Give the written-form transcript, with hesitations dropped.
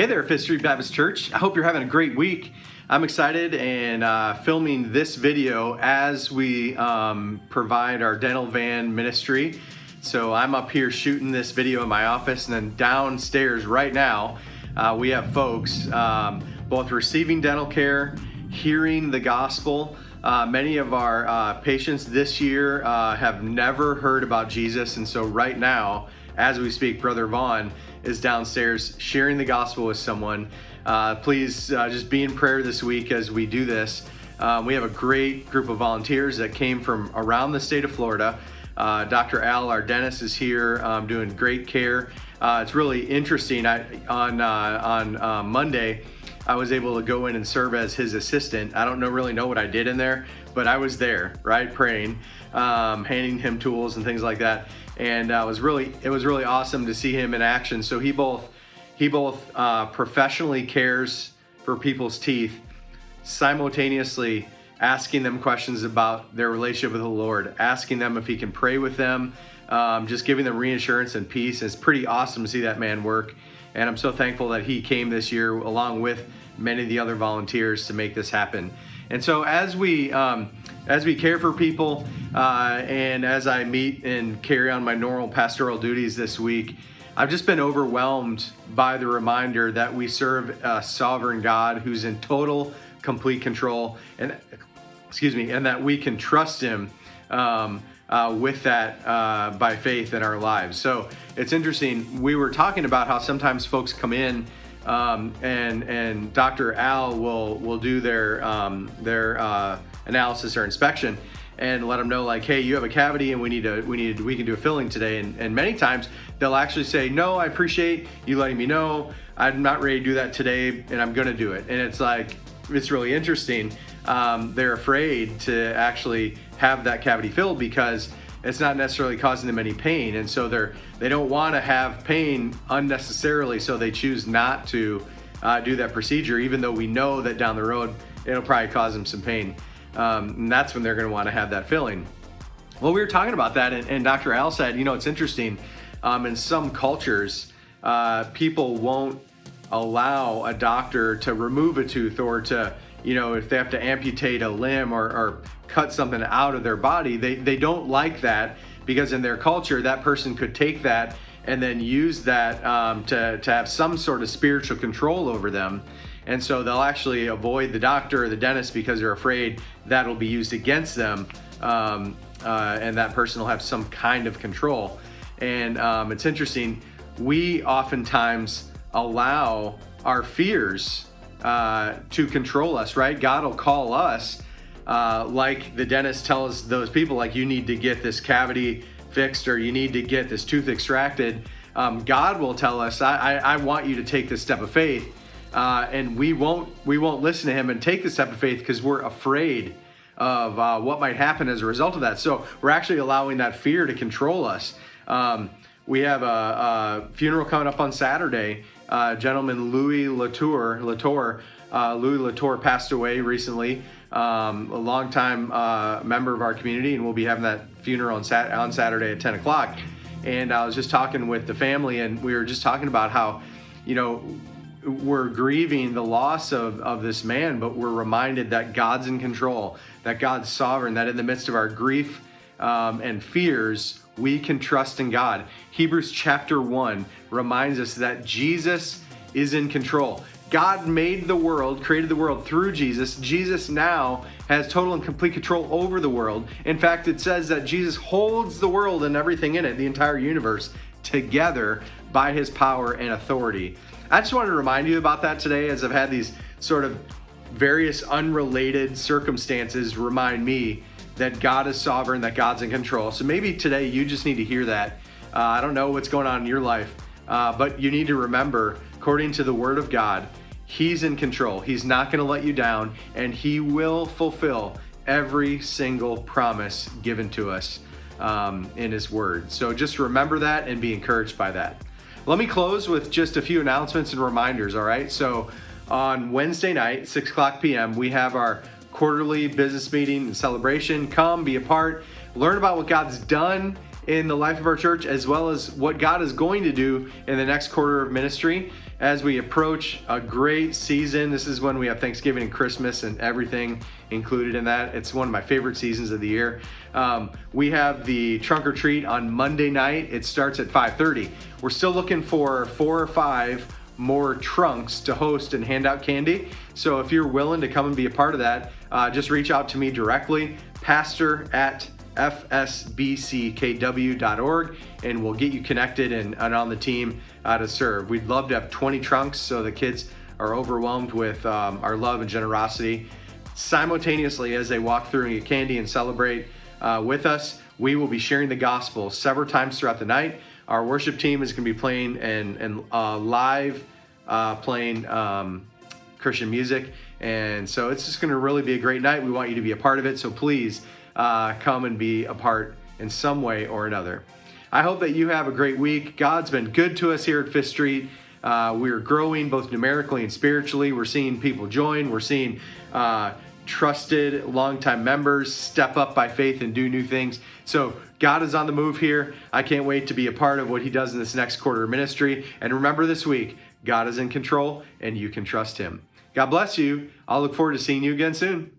Hey there, Fifth Street Baptist Church. I hope you're having a great week. I'm excited and filming this video as we provide our dental van ministry. So I'm up here shooting this video in my office, and then downstairs right now we have folks both receiving dental care, hearing the gospel. Many of our patients this year have never heard about Jesus, and so right now, as we speak, Brother Vaughn is downstairs sharing the gospel with someone. Please just be in prayer this week as we do this. We have a great group of volunteers that came from around the state of Florida. Dr. Al, our dentist, is here doing great care. It's really interesting. On Monday, I was able to go in and serve as his assistant. I don't really know what I did in there, but I was there, right, praying, handing him tools and things like that. And it was really awesome to see him in action. So he both professionally cares for people's teeth, simultaneously asking them questions about their relationship with the Lord, asking them if he can pray with them, just giving them reassurance and peace. It's pretty awesome to see that man work. And I'm so thankful that he came this year along with many of the other volunteers to make this happen. And so as we care for people and as I meet and carry on my normal pastoral duties this week, I've just been overwhelmed by the reminder that we serve a sovereign God who's in total, complete control, and that we can trust him with that by faith in our lives. So it's interesting. We were talking about how sometimes folks come in and Dr. Al will do their analysis or inspection and let them know, like, hey, you have a cavity and we can do a filling today. And many times they'll actually say, no, I appreciate you letting me know. I'm not ready to do that today, and I'm going to do it. And it's like, it's really interesting. They're afraid to actually have that cavity filled because it's not necessarily causing them any pain, and so they don't want to have pain unnecessarily, so they choose not to do that procedure, even though we know that down the road it'll probably cause them some pain, and that's when they're going to want to have that filling. Well, we were talking about that, and Dr. Al said, it's interesting. In some cultures, people won't allow a doctor to remove a tooth or to, if they have to amputate a limb or cut something out of their body, they don't like that, because in their culture, that person could take that and then use that to have some sort of spiritual control over them. And so they'll actually avoid the doctor or the dentist because they're afraid that'll be used against them, and that person will have some kind of control. And it's interesting, we oftentimes allow our fears to control us, right? God will call us, like the dentist tells those people, like, you need to get this cavity fixed or you need to get this tooth extracted. God will tell us, I want you to take this step of faith, and we won't listen to him and take the step of faith because we're afraid of what might happen as a result of that. So we're actually allowing that fear to control us. We have a funeral coming up on Saturday. Gentleman Louis Latour passed away recently, a longtime member of our community, and we'll be having that funeral on Saturday at 10 o'clock. And I was just talking with the family, and we were just talking about how, we're grieving the loss of this man, but we're reminded that God's in control, that God's sovereign, that in the midst of our grief and fears, we can trust in God. Hebrews chapter 1 reminds us that Jesus is in control. God made the world, created the world through Jesus. Jesus now has total and complete control over the world. In fact, it says that Jesus holds the world and everything in it, the entire universe, together by his power and authority. I just wanted to remind you about that today, as I've had these sort of various unrelated circumstances remind me that God is sovereign, that God's in control. So maybe today you just need to hear that. I don't know what's going on in your life, but you need to remember, according to the Word of God, he's in control. He's not going to let you down, and he will fulfill every single promise given to us in his Word. So just remember that and be encouraged by that. Let me close with just a few announcements and reminders, all right? So on Wednesday night, 6 o'clock p.m., we have our quarterly business meeting and celebration. Come, be a part, learn about what God's done in the life of our church, as well as what God is going to do in the next quarter of ministry as we approach a great season. This is when we have Thanksgiving and Christmas and everything included in that. It's one of my favorite seasons of the year. We have the trunk or treat on Monday night. It starts at 5:30. We're still looking for 4 or 5 more trunks to host and hand out candy. So if you're willing to come and be a part of that, just reach out to me directly, pastor@fsbckw.org, and we'll get you connected and on the team to serve. We'd love to have 20 trunks so the kids are overwhelmed with our love and generosity. Simultaneously, as they walk through and get candy and celebrate with us, we will be sharing the gospel several times throughout the night. Our worship team is going to be playing and live playing Christian music. And so it's just going to really be a great night. We want you to be a part of it. So please come and be a part in some way or another. I hope that you have a great week. God's been good to us here at Fifth Street. We're growing both numerically and spiritually. We're seeing people join. We're seeing trusted longtime members step up by faith and do new things. So God is on the move here. I can't wait to be a part of what he does in this next quarter of ministry. And remember this week, God is in control and you can trust him. God bless you. I'll look forward to seeing you again soon.